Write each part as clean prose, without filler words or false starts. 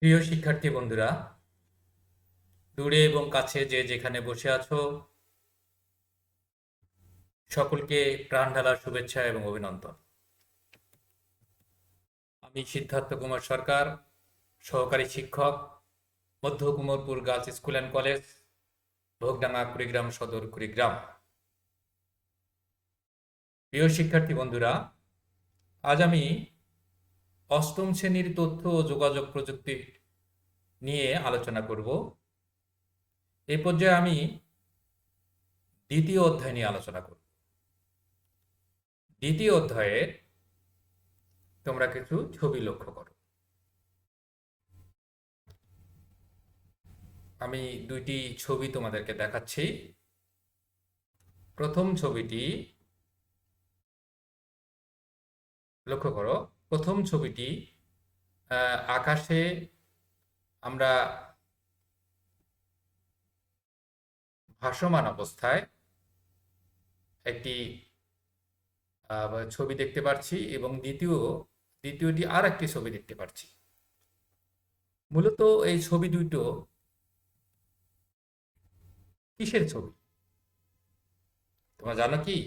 প্রিয় শিক্ষার্থী বন্ধুরা, দূরে এবং কাছে যে যেখানে বসে আছো, সকলকে প্রাণ ঢালার শুভেচ্ছা এবং অভিনন্দন। আমি সিদ্ধার্থ কুমার সরকার, সহকারী শিক্ষক, মধ্য Kumorpur girls school and college, Bhogdanga, Kurigram সদর, কুড়িগ্রাম। প্রিয় শিক্ষার্থী বন্ধুরা, আজ আমি অষ্টম শ্রেণীর তথ্য ও যোগাযোগ প্রযুক্তি নিয়ে আলোচনা করব। এই পর্যায়ে আমি দ্বিতীয় অধ্যায় নিয়ে আলোচনা করব। দ্বিতীয় অধ্যায়ে তোমরা কিছু ছবি লক্ষ্য করো। আমি দুইটি ছবি তোমাদেরকে দেখাচ্ছি। প্রথম ছবিটি লক্ষ্য করো। প্রথম ছবিটি আকাশে আমরা ভাসমান অবস্থায় একটি ছবি দেখতে পাচ্ছি এবং দ্বিতীয়টি আর একটি ছবি দেখতে পাচ্ছি। মূলত এই ছবি দুটো কিসের ছবি তোমরা জানো কি?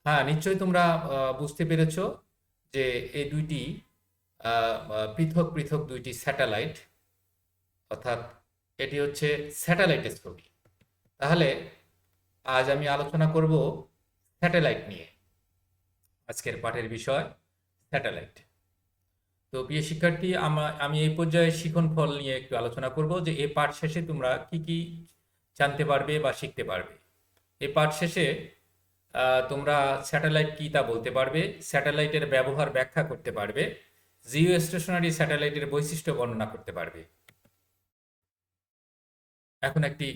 হ্যাঁ, নিশ্চয়ই তোমরা বুঝতে পেরেছ যে এই দুইটি পৃথক পৃথক দুইটি স্যাটেলাইট, অর্থাৎ এটি হচ্ছে স্যাটেলাইটের ছবি। তাহলে আজ আমি আলোচনা করব স্যাটেলাইট নিয়ে। আজকের পাঠের বিষয় স্যাটেলাইট। তো প্রিয় শিক্ষার্থী, আমি এই পর্যায়ে শিখন ফল নিয়ে একটু আলোচনা করব যে এই পাঠ শেষে তোমরা কি কি জানতে পারবে বা শিখতে পারবে। এই পাঠ শেষে তোমরা স্যাটেলাইট কি তা বলতে পারবে, স্যাটেলাইটের ব্যবহার ব্যাখ্যা করতে পারবে, জিও স্টেশনারি স্যাটেলাইটের বৈশিষ্ট্য বর্ণনা করতে পারবে। এখন একটি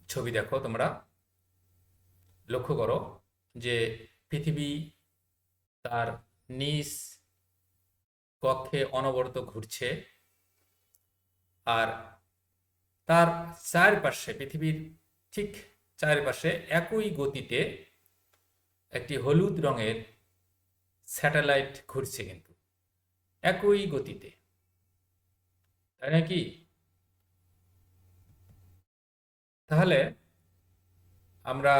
ছবি দেখো, তোমরা লক্ষ্য করো যে পৃথিবী তার নিজ কক্ষে অনবরত ঘুরছে, আর তার চারপাশে, পৃথিবীর ঠিক চারপাশে একই গতিতে একটি হলুদ রঙের স্যাটেলাইট ঘুরছে, কিন্তু একই গতিতে, তাই নাকি? তাহলে আমরা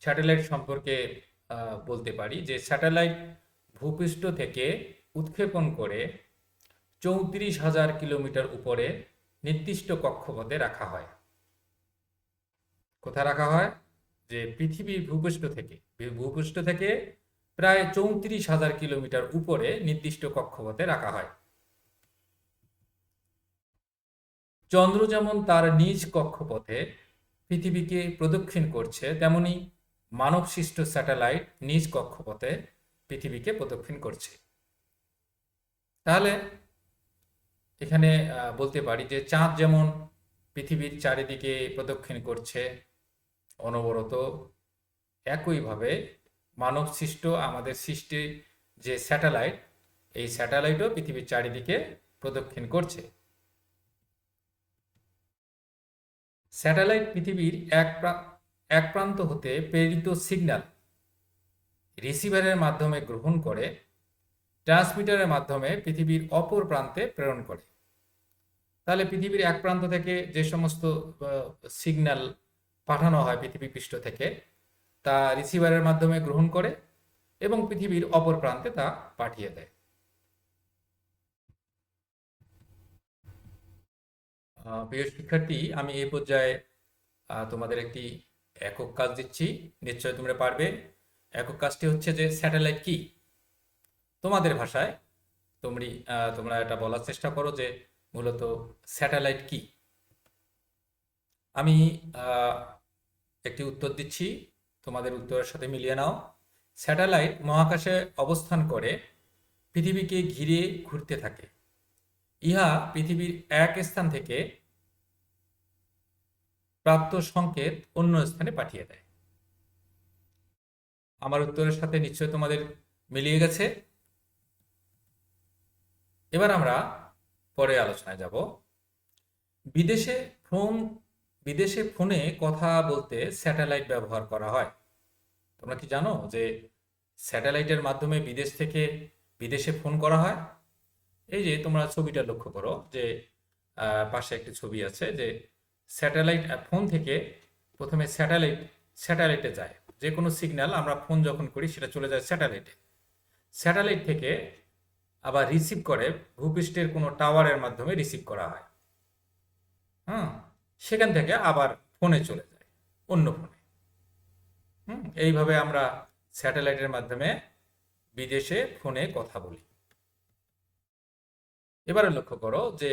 স্যাটেলাইট সম্পর্কে বলতে পারি যে স্যাটেলাইট ভূপৃষ্ঠ থেকে উৎক্ষেপণ করে 34,000 কিলোমিটার উপরে নির্দিষ্ট কক্ষপথে রাখা হয়। কোথায় রাখা হয়? যে পৃথিবীর ভূপৃষ্ঠ থেকে প্রায় 34,000 কিলোমিটার উপরে নির্দিষ্ট কক্ষপথে রাখা হয়। চন্দ্র যেমন তার নিজ কক্ষপথে পৃথিবীকে প্রদক্ষিণ করছে, তেমনি মানবসৃষ্ট স্যাটেলাইট নিজ কক্ষপথে পৃথিবীকে প্রদক্ষিণ করছে। তাহলে এখানে বলতে পারি যে চাঁদ যেমন পৃথিবীর চারিদিকে প্রদক্ষিণ করছে অনবরত, একইভাবে মানবসৃষ্ট আমাদের সৃষ্টি যে স্যাটেলাইট, এই স্যাটেলাইটও পৃথিবীর চারিদিকে প্রদক্ষিণ করছে। স্যাটেলাইট পৃথিবীর এক প্রান্ত হতে প্রেরিত সিগন্যাল রিসিভারের মাধ্যমে গ্রহণ করে ট্রান্সমিটারের মাধ্যমে পৃথিবীর অপর প্রান্তে প্রেরণ করে। তাহলে পৃথিবীর এক প্রান্ত থেকে যে সমস্ত সিগন্যাল পাঠানো হয় পৃথিবী পৃষ্ঠ থেকে, তা রিসিভারের মাধ্যমে গ্রহণ করে এবং পৃথিবীর অপর প্রান্তে তা পাঠিয়ে দেয়। প্রিয় শিক্ষার্থী, আমি এই পর্যায়ে তোমাদের একটি একক কাজ দিচ্ছি, নিশ্চয় তোমরা পারবে। একক কাজটি হচ্ছে যে স্যাটেলাইট কি, তোমাদের ভাষায় তোমরা এটা বলার চেষ্টা করো যে মূলত স্যাটেলাইট কি। আমি একটি উত্তর দিচ্ছি, তোমাদের উত্তরের সাথে মিলিয়ে নাও। স্যাটেলাইট মহাকাশে অবস্থান করে পৃথিবীকে ঘিরে ঘুরতে থাকে। ইহা পৃথিবীর এক স্থান থেকে প্রাপ্ত সংকেত অন্য স্থানে পাঠিয়ে দেয়। আমার উত্তরের সাথে নিশ্চয় তোমাদের মিলিয়ে গেছে। এবার আমরা পরে আলোচনায় যাব। বিদেশে ফোনে কথা বলতে স্যাটেলাইট ব্যবহার করা হয়। তোমরা কি জানো যে স্যাটেলাইটের মাধ্যমে বিদেশে ফোন করা হয়? এই যে তোমরা ছবিটা লক্ষ্য করো যে পাশে একটি ছবি আছে যে স্যাটেলাইট ফোন থেকে প্রথমে স্যাটেলাইটে যায়। যে কোনো সিগন্যাল আমরা ফোন যখন করি সেটা চলে যায় স্যাটেলাইটে। স্যাটেলাইট থেকে আবার রিসিভ করে ভূপৃষ্ঠের কোনো টাওয়ারের মাধ্যমে রিসিভ করা হয়। হ্যাঁ, সেখান থেকে আবার ফোনে চলে যায়, অন্য ফোনে। এইভাবে আমরা স্যাটেলাইটের মাধ্যমে বিদেশে ফোনে কথা বলি। এবারে লক্ষ্য করো যে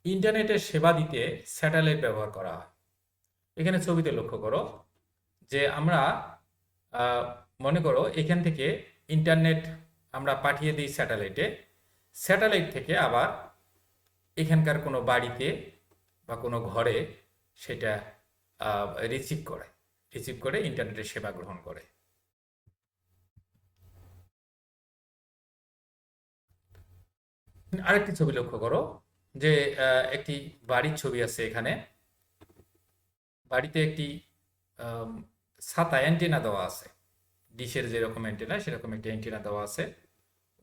ইন্টারনেটের সেবা দিতে স্যাটেলাইট ব্যবহার করা হয়। এখানে ছবিতে লক্ষ্য করো যে আমরা আহ, মনে করো এখান থেকে ইন্টারনেট আমরা পাঠিয়ে দিই স্যাটেলাইটে। স্যাটেলাইট থেকে আবার এখানকার কোনো বাড়িতে বা কোনো ঘরে সেটা রিসিভ করে ইন্টারনেটের সেবা গ্রহণ করে। আরেকটি ছবি লক্ষ্য করো যে একটি বাড়ির ছবি আছে এখানে। বাড়িতে একটি আম, ছাতা অ্যান্টেনা দেওয়া আছে, ডিশের যেরকম অ্যান্টেনা সেরকম একটি অ্যান্টেনা দেওয়া আছে,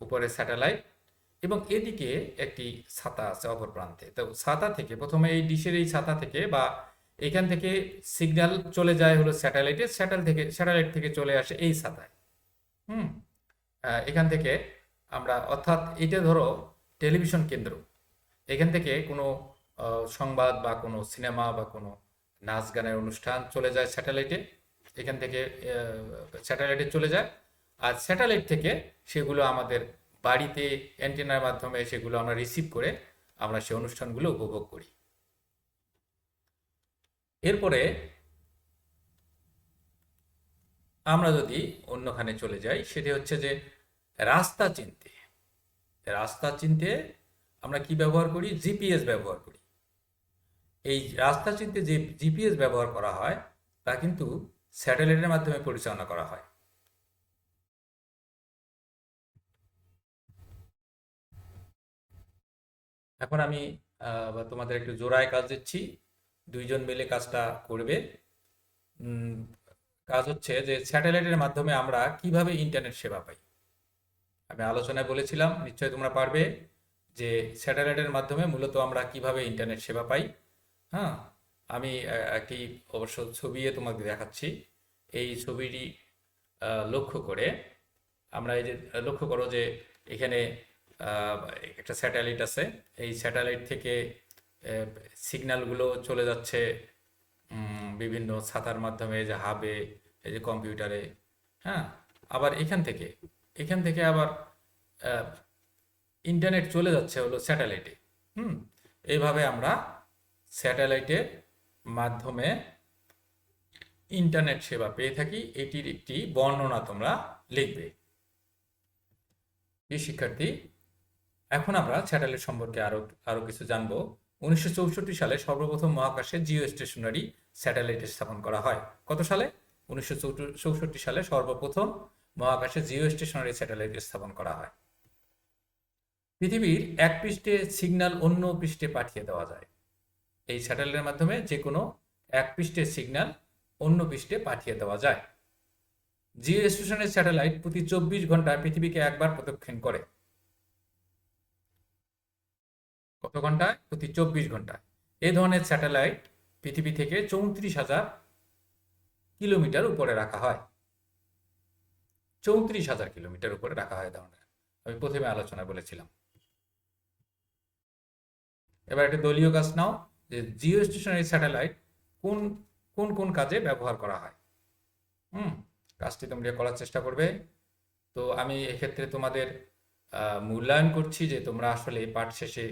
উপরে স্যাটেলাইট, এবং এদিকে একটি ছাতা আছে অপর প্রান্তে। তো ছাতা থেকে প্রথমে এই ডিশের এই ছাতা থেকে বা এখান থেকে সিগন্যাল চলে যায় হলো স্যাটেলাইটে, স্যাটেলাইট থেকে চলে আসে এই ছাতায়। হুম এখান থেকে আমরা, অর্থাৎ এটা ধরো টেলিভিশন কেন্দ্র, এখান থেকে কোনো সংবাদ বা কোনো সিনেমা বা কোনো নাচ গানের অনুষ্ঠান চলে যায় স্যাটেলাইটে, এখান থেকে স্যাটেলাইটে চলে যায়। আর স্যাটেলাইট থেকে সেগুলো আমাদের বাড়িতে অ্যান্টেনার মাধ্যমে সেগুলো আমরা রিসিভ করে আমরা সেই অনুষ্ঠানগুলো উপভোগ করি। এরপরে আমরা যদি অন্যখানে চলে যাই, সেটি হচ্ছে যে রাস্তা চিনতে। রাস্তা চিনতে আমরা কি ব্যবহার করি? জিপিএস ব্যবহার করি। এই রাস্তা চিনতে যে জিপিএস ব্যবহার করা হয় তা কিন্তু স্যাটেলাইটের মাধ্যমে পরিচালনা করা হয়। এখন আমি তোমাদের একটু জোড়ায় কাজ দিচ্ছি, দুইজন মিলে কাজটা করবে। উম, কাজ হচ্ছে যে স্যাটেলাইটের মাধ্যমে আমরা কিভাবে ইন্টারনেট সেবা পাই। আমি আলোচনায় বলেছিলাম, নিশ্চয়ই তোমরা পারবে, যে স্যাটেলাইটের মাধ্যমে মূলত আমরা কিভাবে ইন্টারনেট সেবা পাই। হ্যাঁ, আমি একটি অবশ্য ছবি তোমাকে দেখাচ্ছি। এই ছবিটি লক্ষ্য করে আমরা এই যে লক্ষ্য করো যে এখানে আহ, একটা স্যাটেলাইট আছে। এই স্যাটেলাইট থেকে সিগন্যালগুলো চলে যাচ্ছে বিভিন্ন ছাতার মাধ্যমে, এই যে হাবে, এই যে কম্পিউটারে। হ্যাঁ, আবার এখান থেকে আবার ইন্টারনেট চলে যাচ্ছে হলো স্যাটেলাইটে। হুম এইভাবে আমরা স্যাটেলাইটের মাধ্যমে ইন্টারনেট সেবা পেয়ে থাকি। এটির একটি বর্ণনা তোমরা লিখবে। এই শিক্ষার্থী, এখন আমরা স্যাটেলাইট সম্পর্কে আরো আরো কিছু জানবো। 1964 সালে সর্বপ্রথম মহাকাশে জিও স্টেশনারি স্যাটেলাইট স্থাপন করা হয়। কত সালে? 1964 সালে সর্বপ্রথম মহাকাশে জিও স্টেশনারি স্যাটেলাইট স্থাপন করা হয়। পৃথিবীর এক পৃষ্ঠে সিগন্যাল অন্য পৃষ্ঠে পাঠিয়ে দেওয়া যায়। এই স্যাটেলাইটের মাধ্যমে যে কোনো এক পৃষ্ঠের সিগন্যাল অন্য পৃষ্ঠে পাঠিয়ে দেওয়া যায়। জিও স্টেশনের স্যাটেলাইট প্রতি 24 ঘন্টায় পৃথিবীকে একবার প্রদক্ষিণ করে। কত ঘন্টায়? প্রতি 24 ঘন্টায়। এই ধরনের স্যাটেলাইট পৃথিবী থেকে 34,000 কিলোমিটার উপরে রাখা হয়। 34,000 কিলোমিটার উপরে রাখা হয় ধরনের, আমি প্রথমে আলোচনা বলেছিলাম। এবার একটা দলীয় কাজ নাও, যে জিও স্টেশনারি স্যাটেলাইট কোন কোন কোন কাজে ব্যবহার করা হয়। কাজটি তোমরা করার চেষ্টা করবে। তো আমি এক্ষেত্রে তোমাদের মূল্যায়ন করছি যে তোমরা আসলে পাঠ শেষে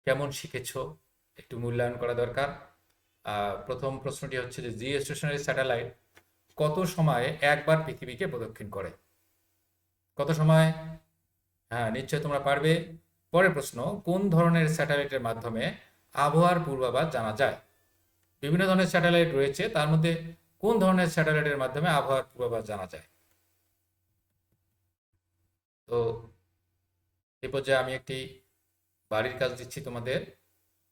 কেমন শিখেছো, একটু মূল্যায়ন করা দরকার। প্রথম প্রশ্নটি হচ্ছে যে জিও স্টেশনারি স্যাটেলাইট কত সময়ে একবার পৃথিবীকে প্রদক্ষিণ করে? কত সময়? হ্যাঁ, নিশ্চয় তোমরা পারবে। পরের প্রশ্ন, কোন ধরনের স্যাটেলাইটের মাধ্যমে আবহাওয়ার পূর্বাভাস জানা যায়? বিভিন্ন ধরনের স্যাটেলাইট রয়েছে, তার মধ্যে কোন ধরনের স্যাটেলাইটের মাধ্যমে আবহাওয়ার পূর্বাভাস জানা যায়? তো এই পর্যায়ে আমি একটি বাড়ির কাজ দিচ্ছি তোমাদের।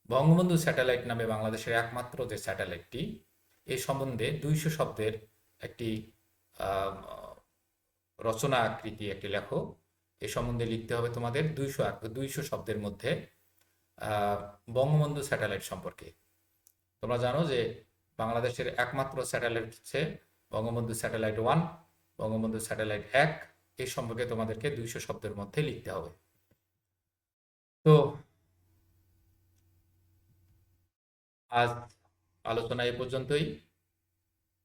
বঙ্গবন্ধু স্যাটেলাইট নামে বাংলাদেশের একমাত্র যে স্যাটেলাইটটি, এই সম্বন্ধে 200 শব্দের একটি রচনা আকৃতি একটি লেখো। এ সম্বন্ধে লিখতে হবে তোমাদের 200 শব্দের মধ্যে বঙ্গবন্ধু স্যাটেলাইট সম্পর্কে। তোমরা জানো যে বাংলাদেশের একমাত্র স্যাটেলাইট হচ্ছে বঙ্গবন্ধু স্যাটেলাইট 1, বঙ্গবন্ধু স্যাটেলাইট 1। এই সম্পর্কে তোমাদেরকে 200 শব্দের মধ্যে লিখতে হবে। তো আজ আলোচনা এই পর্যন্তই।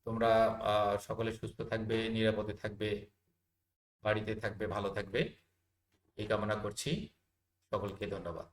তোমরা সকলে সুস্থ থাকবে, নিরাপদে থাকবে, বাড়িতে থাকবে, ভালো থাকবে, এই কামনা করছি। সকলকে ধন্যবাদ।